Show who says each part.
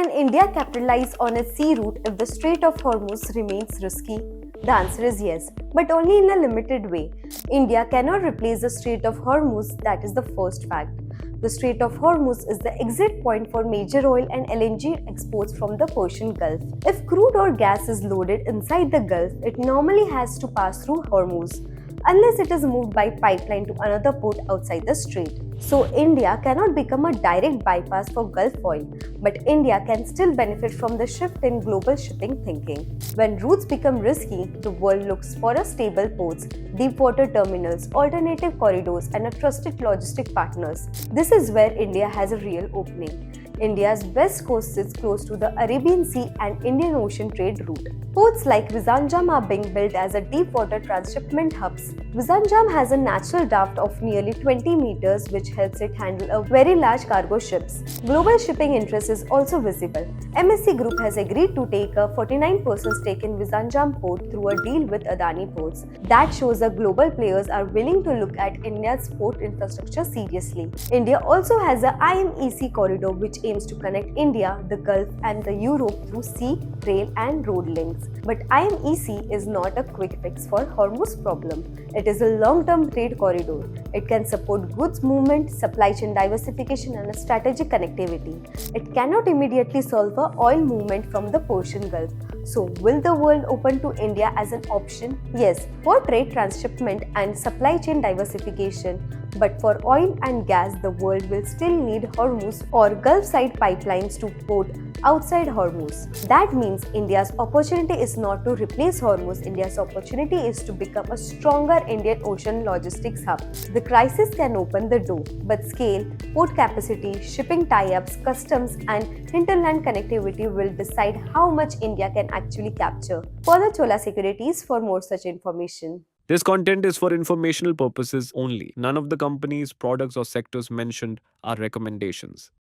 Speaker 1: Can India capitalize on its sea route if the Strait of Hormuz remains risky? The answer is yes, but only in a limited way. India cannot replace the Strait of Hormuz, that is the first fact. The Strait of Hormuz is the exit point for major oil and LNG exports from the Persian Gulf. If crude or gas is loaded inside the Gulf, it normally has to pass through Hormuz, unless it is moved by pipeline to another port outside the strait. So India cannot become a direct bypass for Gulf oil, but India can still benefit from the shift in global shipping thinking. When routes become risky, the world looks for a stable ports, deep water terminals, alternative corridors, and a trusted logistic partners. This is where India has a real opening. India's west coast sits close to the Arabian Sea and Indian Ocean trade route. Ports like Vizhinjam are being built as a deep water transshipment hubs. Vizhinjam has a natural draft of nearly 20 meters, which helps it handle a very large cargo ships. Global shipping interest is also visible. MSC Group has agreed to take a 49% stake in Vizhinjam port through a deal with Adani Ports. That shows that global players are willing to look at India's port infrastructure seriously. India also has a IMEC corridor which aims to connect India, the Gulf and the Europe through sea, rail and road links. But IMEC is not a quick fix for Hormuz problem. It is a long-term trade corridor. It can support goods movement, supply chain diversification and strategic connectivity. It cannot immediately solve a oil movement from the Persian Gulf. So, will the world open to India as an option? Yes, for trade transshipment and supply chain diversification. But for oil and gas, the world will still need Hormuz or Gulf side pipelines to port outside Hormuz. That means India's opportunity is not to replace Hormuz. India's opportunity is to become a stronger Indian Ocean logistics hub. The crisis can open the door, but scale, port capacity, shipping tie-ups, customs and hinterland connectivity will decide how much India can actually capture. Follow Chola Securities for more such information.
Speaker 2: This content is for informational purposes only. None of the companies, products, or sectors mentioned are recommendations.